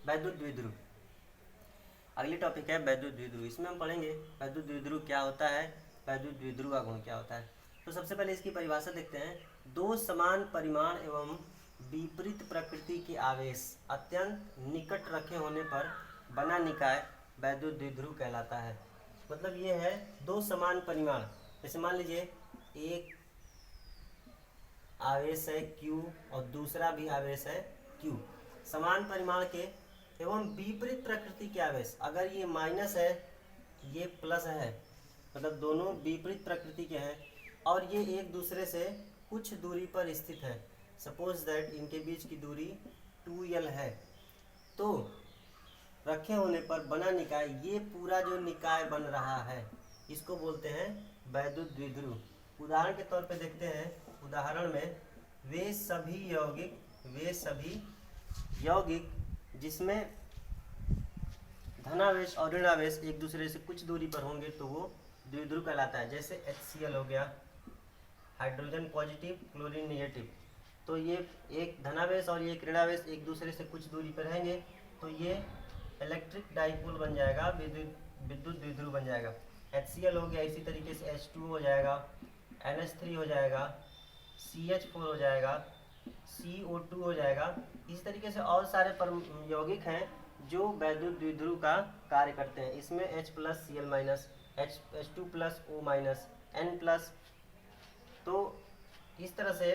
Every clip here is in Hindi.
वैद्युत द्विध्रुव। अगली टॉपिक है वैद्युत द्विध्रुव। इसमें हम पढ़ेंगे वैद्युत द्विध्रुव क्या होता है, वैद्युत द्विध्रुव का गुण क्या होता है। तो सबसे पहले इसकी परिभाषा देखते हैं। दो समान परिमाण एवं विपरीत प्रकृति के आवेश अत्यंत निकट रखे होने पर बना निकाय वैद्युत द्विध्रुव कहलाता है। मतलब ये है दो समान परिमाण, जैसे मान लीजिए एक आवेश है Q और दूसरा भी आवेश है Q, समान परिमाण के एवं विपरीत प्रकृति के आवेश, अगर ये माइनस है ये प्लस है, मतलब दोनों विपरीत प्रकृति के हैं और ये एक दूसरे से कुछ दूरी पर स्थित है। सपोज दैट इनके बीच की दूरी 2l है, तो रखे होने पर बना निकाय, ये पूरा जो निकाय बन रहा है इसको बोलते हैं वैद्युत द्विध्रुव। उदाहरण के तौर पे देखते हैं, उदाहरण में वे सभी यौगिक जिसमें धनावेश और ऋणावेश एक दूसरे से कुछ दूरी पर होंगे तो वो द्विध्रुव कहलाता है। जैसे HCl हो गया, हाइड्रोजन पॉजिटिव क्लोरीन नेगेटिव, तो ये एक धनावेश और ये एक ऋणावेश एक दूसरे से कुछ दूरी पर रहेंगे तो ये इलेक्ट्रिक डाइपोल बन जाएगा, विद्युत द्विध्रुव बन जाएगा। HCl हो गया, इसी तरीके से H2 हो जाएगा, NH3 हो जाएगा, CH4 हो जाएगा, CO2 हो जाएगा। इस तरीके से और सारे यौगिक हैं जो वैद्युत द्विध्रुव का कार्य करते हैं। इसमें H+Cl-, H2+O-, N+, तो इस तरह से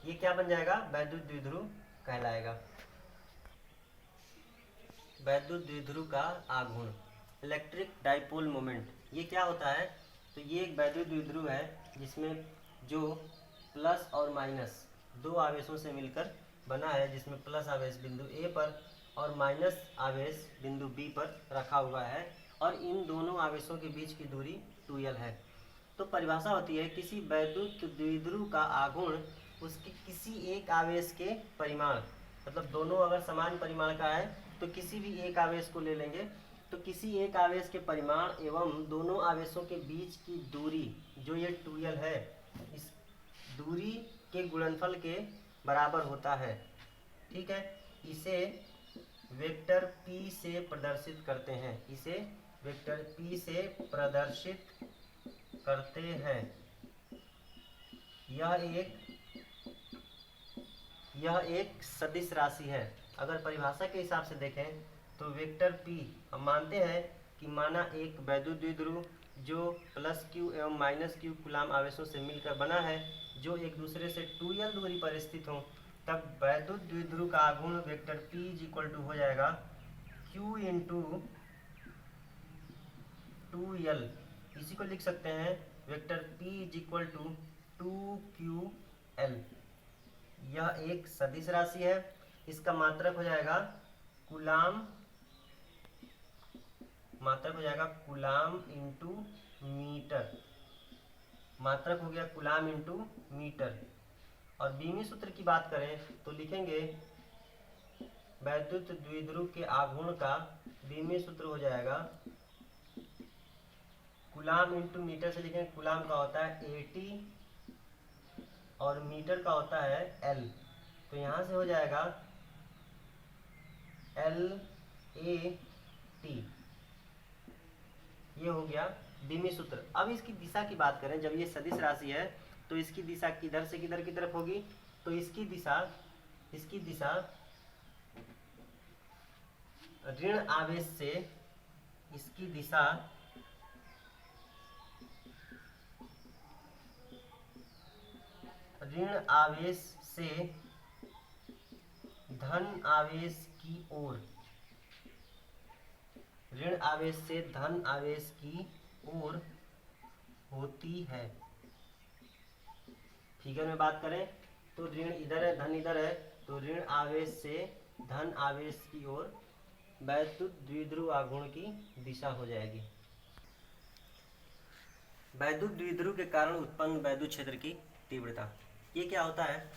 ये क्या बन जाएगा, वैद्युत द्विध्रुव कहलाएगा। वैद्युत द्विध्रुव का आघूर्ण, इलेक्ट्रिक डाइपोल मोमेंट, ये क्या होता है, तो ये एक वैद्युत द्विध्रुव है जिसमें जो प्लस और माइनस दो आवेशों से मिलकर बना है, जिसमें प्लस आवेश बिंदु A पर और माइनस आवेश बिंदु B पर रखा हुआ है और इन दोनों आवेशों के बीच की दूरी 2l है। तो परिभाषा होती है किसी वैद्युत द्विध्रुव का आघूर्ण उसके किसी एक आवेश के परिमाण, मतलब दोनों अगर समान परिमाण का है तो किसी भी एक आवेश को ले लेंगे, तो किसी एक आवेश के परिमाण एवं दोनों आवेशों के बीच की दूरी जो ये 2l है, इस दूरी के गुणनफल के बराबर होता है। ठीक है, इसे वेक्टर P से प्रदर्शित करते हैं, इसे वेक्टर P से प्रदर्शित करते हैं। यह एक सदिश राशि है। अगर परिभाषा के हिसाब से देखें तो वेक्टर P हम मानते हैं कि माना एक वैद्युत द्विध्रुव जो +q एवं -q कूलाम आवेशों से मिलकर बना है, जो एक दूसरे से 2l दूरी पर स्थित हो, तब वैद्युत द्विध्रुव का आघूर्ण वेक्टर P = हो जाएगा q × 2l। इसी को लिख सकते हैं वेक्टर P = 2ql। यह एक सदिश राशि है, इसका मात्रक हो जाएगा कूलाम, × मीटर, मात्रक हो गया कूलाम × मीटर। और बीमी सूत्र की बात करें तो लिखेंगे वैद्युत द्विध्रुव के आघूर्ण का बीमी सूत्र हो जाएगा कूलाम × मीटर से लिखेंगे, कूलाम का होता है 80 और मीटर का होता है L, तो यहाँ से हो जाएगा LAT। ये हो गया बीमी सूत्र। अब इसकी दिशा की बात करें, जब ये सदिश राशि है तो इसकी दिशा किधर से किधर की तरफ होगी, तो इसकी दिशा ऋण आवेश से, इसकी दिशा ऋण आवेश से धन आवेश की ओर, ऋण आवेश से धन आवेश की ओर होती है। फिगर में बात करें तो ऋण इधर है, धन इधर है, तो ऋण आवेश से धन आवेश की ओर वैद्युत द्विध्रुव आघूर्ण की दिशा हो जाएगी। वैद्युत द्विध्रुव के कारण उत्पन्न वैद्युत क्षेत्र की तीव्रता, ये क्या होता है,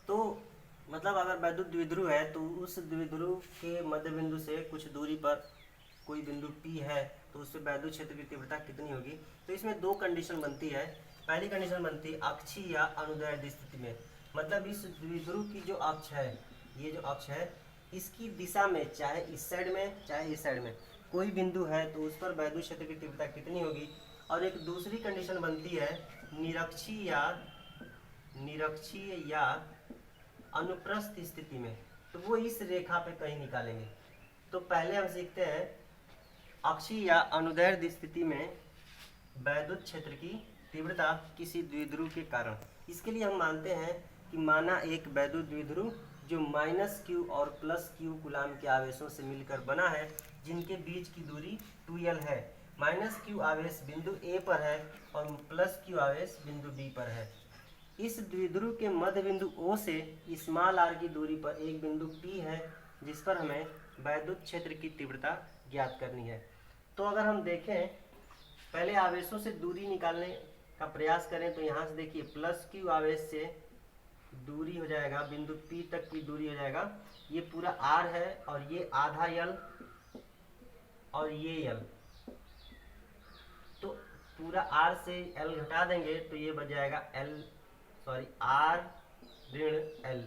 तो मतलब अगर वैद्युत द्विध्रुव है तो उस द्विध्रुव के मध्य बिंदु से कुछ दूरी पर कोई बिंदु P है तो उससे वैद्युत क्षेत्र की तीव्रता कितनी होगी। तो इसमें दो कंडीशन बनती है। पहली कंडीशन बनती है अक्षीय या अनुदैर्ध्य स्थिति में, मतलब इस द्विध्रुव की जो अक्ष है, ये जो अक्ष है इसकी दिशा में, चाहे इस साइड में चाहे इस साइड में कोई बिंदु है तो उस पर वैद्युत क्षेत्र की तीव्रता कितनी होगी। और एक दूसरी कंडीशन बनती है निरक्षीय या अनुप्रस्थ स्थिति में, तो वो इस रेखा पे कहीं निकालेंगे। तो पहले हम सीखते हैं अक्षीय या अनुदैर्ध्य स्थिति में वैद्युत क्षेत्र की तीव्रता किसी द्विध्रुव के कारण। इसके लिए हम मानते हैं कि माना एक वैद्युत द्विध्रुव जो -q और +q कूलाम के आवेशों से मिलकर बना है, जिनके बीच की दूरी 2l है। -q आवेश बिंदु A पर है और +q आवेश बिंदु B पर है। इस द्विध्रुव के मध्य बिंदु O से स्मॉल r की दूरी पर एक बिंदु P है, जिस पर हमें वैद्युत क्षेत्र की तीव्रता ज्ञात करनी है। तो अगर हम देखें, पहले आवेशों से दूरी निकालने का प्रयास करें तो यहाँ से देखिए +q आवेश से दूरी हो जाएगा, बिंदु P तक की दूरी हो जाएगा, ये पूरा r है और ये आधा l और ये l, तो पूरा r से l घटा देंगे तो ये बच जाएगा r ऋण l।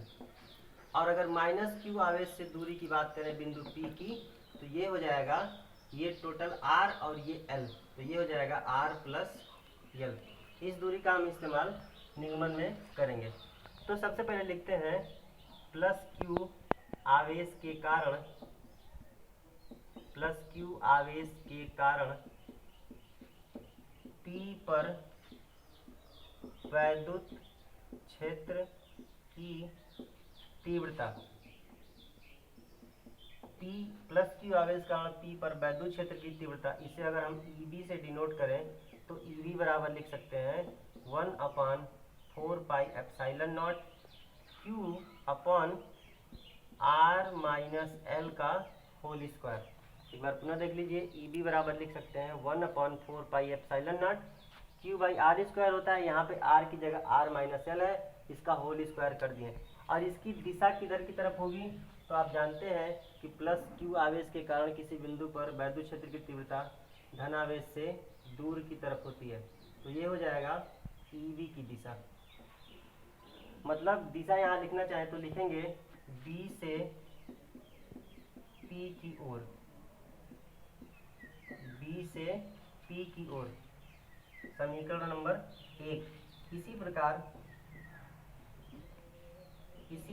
और अगर -q आवेश से दूरी की बात करें बिंदु P की, तो ये हो जाएगा, ये टोटल r और ये l, तो ये हो जाएगा r + l। इस दूरी का हम इस्तेमाल निगमन में करेंगे। तो सबसे पहले लिखते हैं +q आवेश के कारण P पर वैद्युत क्षेत्र की तीव्रता, +q आवेश का P पर वैद्युत क्षेत्र की तीव्रता, इसे अगर हम EB से डिनोट करें तो EB बराबर लिख सकते हैं 1/4 pi epsilon not Q upon r - l का होल स्क्वायर। एक बार पुनः देख लीजिए, EB बराबर लिख सकते हैं 1/4 पाई एप्सिलॉन नॉट Q/r² होता है, यहाँ पे r की जगह r - l है, इसका होल स्क्वायर कर दिए। और इसकी दिशा किधर की तरफ होगी, तो आप जानते हैं कि +q आवेश के कारण किसी बिंदु पर वैद्युत क्षेत्र की तीव्रता धन आवेश से दूर की तरफ होती है, तो ये हो जाएगा EB की दिशा। मतलब दिशा यहाँ लिखना चाहे तो लिखेंगे B से P की ओर, B से P की ओर, समीकरण नंबर 1। इसी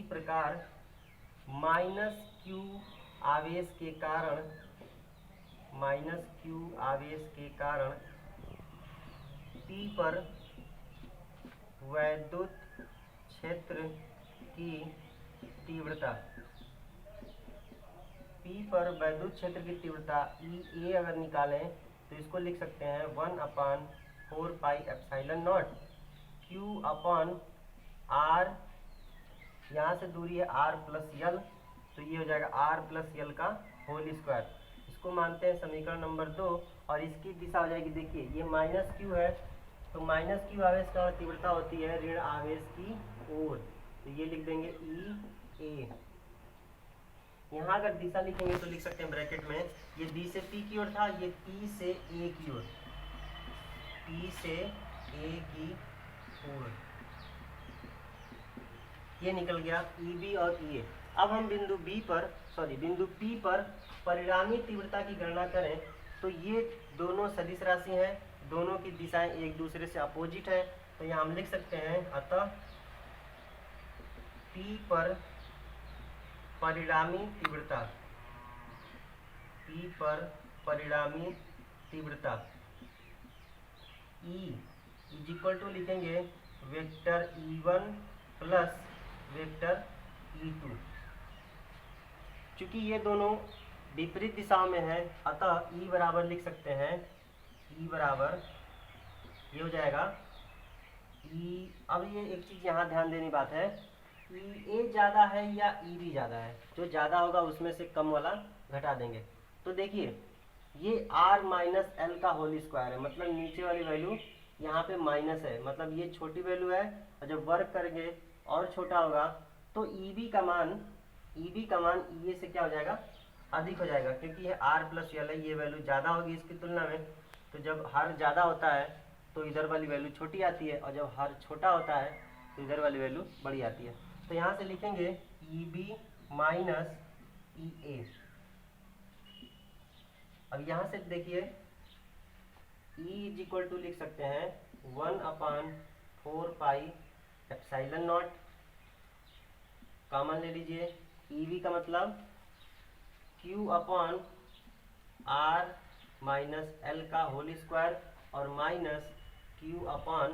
प्रकार -q आवेश के कारण P पर वैद्युत क्षेत्र की तीव्रता, EA अगर निकालें तो इसको लिख सकते हैं 1/4 pi epsilon not Q upon r, यहाँ से दूरी है r + l, तो ये हो जाएगा r + l का होल स्क्वायर। इसको मानते हैं समीकरण नंबर 2। और इसकी दिशा हो जाएगी, देखिए ये -q है, तो -q आवेश का तीव्रता होती है ऋण आवेश की ओर, तो ये लिख देंगे EA। यहाँ अगर दिशा लिखेंगे तो लिख सकते हैं ब्रैकेट में, ये B से P की ओर था, ये P से A की ओर, ये निकल गया EB और EA। अब हम बिंदु P पर परिणामी तीव्रता की गणना करें तो ये दोनों सदिश राशि हैं, दोनों की दिशाएं एक दूसरे से अपोजिट है, तो यहाँ हम लिख सकते हैं अतः P पर परिणामी तीव्रता E = लिखेंगे vector E1 plus vector E2। चूंकि ये दोनों विपरीत दिशाओं में है, अतः E बराबर लिख सकते हैं, E बराबर ये हो जाएगा E। अब ये एक चीज़ यहाँ ध्यान देने बात है, EA ज़्यादा है या EB ज़्यादा है, जो ज़्यादा होगा उसमें से कम वाला घटा देंगे। तो देखिए ये r - l का होल स्क्वायर है, मतलब नीचे वाली वैल्यू यहाँ पे माइनस है, मतलब ये छोटी वैल्यू है, और जब वर्क करेंगे और छोटा होगा तो EB का मान EA से क्या हो जाएगा, अधिक हो जाएगा, क्योंकि ये r + l है, ये वैल्यू ज़्यादा होगी इसकी तुलना में। तो जब हर ज़्यादा होता है तो इधर वाली वैल्यू छोटी आती है, और जब हर छोटा होता है तो इधर वाली वैल्यू बड़ी आती है। तो यहाँ से लिखेंगे EB ई ए। अब यहाँ से देखिए E इज इक्वल टू लिख सकते हैं 1/4 एप्सिलॉन नॉट, कॉमन ले लीजिए। EV का मतलब Q upon R minus L का होल स्क्वायर और माइनस Q अपॉन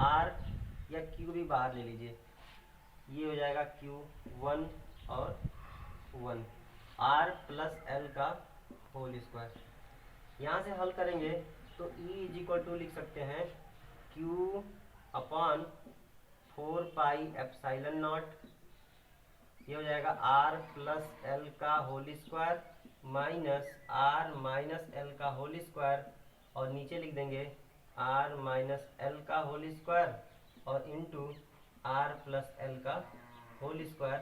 R, या Q भी बाहर ले लीजिए, ये हो जाएगा Q1 और 1 R प्लस L का होल स्क्वायर। यहाँ से हल करेंगे तो E इज इक्वल टू लिख सकते हैं Q अपॉन 4 एप्सिलॉन नॉट, ये हो जाएगा R प्लस L का whole square minus R minus L का होल स्क्वायर, और नीचे लिख देंगे R माइनस L का होल स्क्वायर और इंटू R प्लस L का होल स्क्वायर।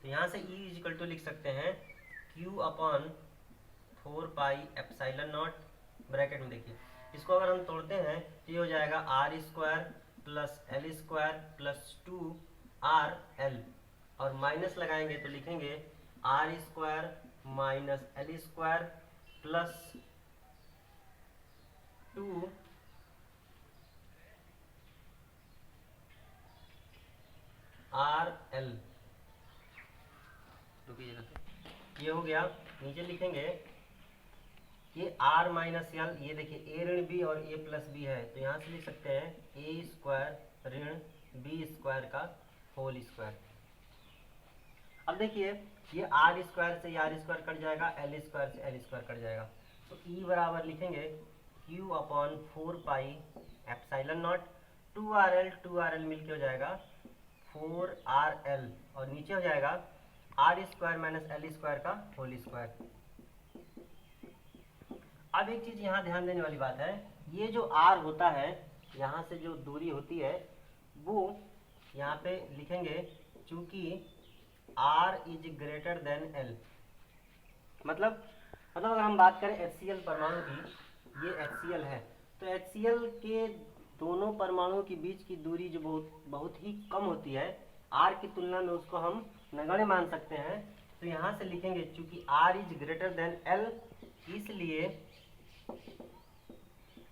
तो यहाँ से E इज इक्वल टू लिख सकते हैं Q upon 4 epsilon not, bracket में देखिए, इसको अगर हम तोड़ते हैं तो ये हो जाएगा R square plus L square plus 2RL, और माइनस लगाएंगे तो लिखेंगे R square minus L square plus 2 RL। ये हो गया। नीचे लिखेंगे ये R माइनस L, ये देखिए A ऋण B और A प्लस B है, तो यहाँ से लिख सकते हैं A स्क्वायर ऋण B स्क्वायर का होल स्क्वायर। अब देखिए ये R स्क्वायर से R स्क्वायर कट जाएगा, L स्क्वायर से L स्क्वायर कट जाएगा, तो E बराबर लिखेंगे Q upon 4 epsilon not, 2RL मिलके हो जाएगा 4RL, और नीचे हो जाएगा R square minus L square का होल स्क्वायर। अब एक चीज यहाँ ध्यान देने वाली बात है, ये जो R होता है, यहाँ से जो दूरी होती है वो यहाँ पे लिखेंगे चूंकि R is greater than L, मतलब अगर हम बात करें HCl परमाणु की, ये HCl है, तो HCl के दोनों परमाणुओं के बीच की दूरी जो बहुत ही कम होती है, R की तुलना में उसको हम नगण्य मान सकते हैं। तो यहाँ से लिखेंगे चूंकि R is greater than L, इसलिए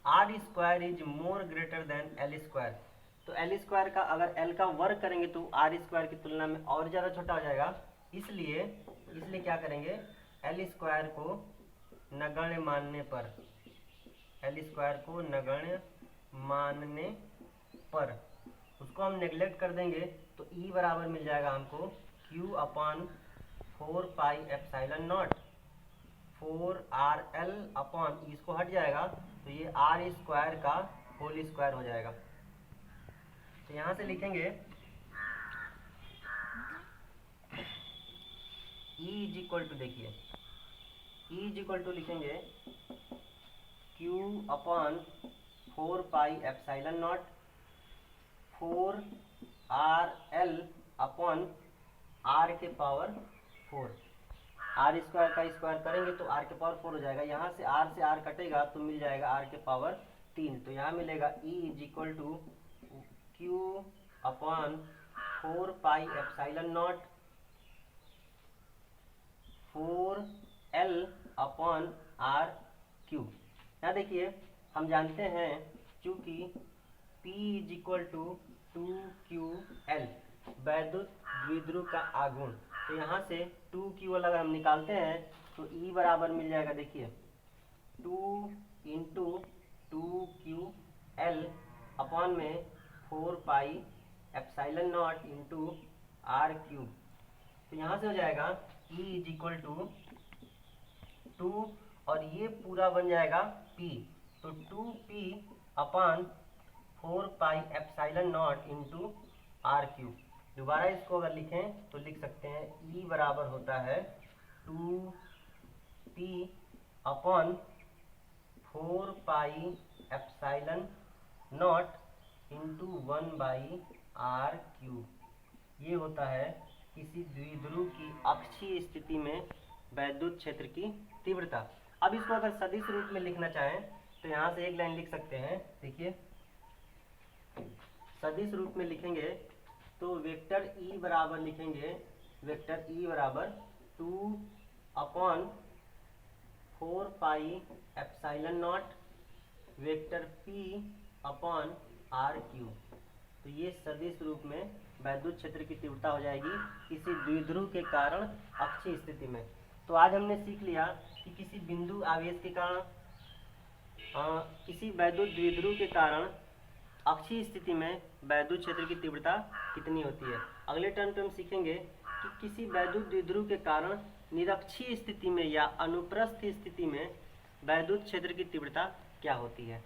R square is more greater than L square. तो L स्क्वायर का अगर L का वर्ग करेंगे तो R स्क्वायर की तुलना में और ज़्यादा छोटा हो जाएगा, इसलिए क्या करेंगे, L स्क्वायर को नगण्य मानने पर, L स्क्वायर को नगण्य मानने पर उसको हम नेग्लेक्ट कर देंगे, तो E बराबर मिल जाएगा हमको Q upon 4 epsilon not 4RL upon, इसको हट जाएगा तो ये R स्क्वायर का होल स्क्वायर हो जाएगा। तो यहाँ से लिखेंगे E इज इक्वल टू, देखिए E इज इक्वल टू लिखेंगे Q upon 4 epsilon not 4RL upon R के पावर 4, R स्क्वायर का स्क्वायर करेंगे तो R के पावर 4 हो जाएगा, यहाँ से R कटेगा तो मिल जाएगा R के पावर 3, तो यहाँ मिलेगा E is equal to Q upon 4 epsilon naught 4L upon R cube. यहाँ देखिए हम जानते हैं चूंकि P is equal to 2QL वैद्युत द्विध्रुव का आघूर्ण, तो यहाँ से 2QL अगर हम निकालते हैं तो E बराबर मिल जाएगा, देखिए 2 इंटू 2QL अपॉन में 4 epsilon not into R cube. तो यहाँ से हो जाएगा E इज इक्वल टू 2 और ये पूरा बन जाएगा P, तो 2P upon 4 epsilon not into R cube. दोबारा इसको अगर लिखें तो लिख सकते हैं E बराबर होता है 2P upon 4 epsilon not into 1/R cube. ये होता है किसी द्विध्रुव की अक्षीय स्थिति में वैद्युत क्षेत्र की तीव्रता। अब इसको अगर सदिश रूप में लिखना चाहें तो यहाँ से एक लाइन लिख सकते हैं, देखिए सदिश रूप में लिखेंगे तो वेक्टर ई बराबर लिखेंगे, वेक्टर ई बराबर 2/4πε0 vector P upon R Q. तो ये सदिश रूप में वैद्युत क्षेत्र की तीव्रता हो जाएगी किसी द्विध्रुव के कारण अक्षीय स्थिति में। तो आज हमने सीख लिया कि किसी बिंदु आवेश के कारण किसी वैद्युत द्विध्रुव के कारण अक्षीय स्थिति में वैद्युत क्षेत्र की तीव्रता कितनी होती है। अगले टर्म पे हम सीखेंगे कि किसी वैद्युत द्विध्रुव के कारण निरक्षीय स्थिति में या अनुप्रस्थ स्थिति में वैद्युत क्षेत्र की तीव्रता क्या होती है।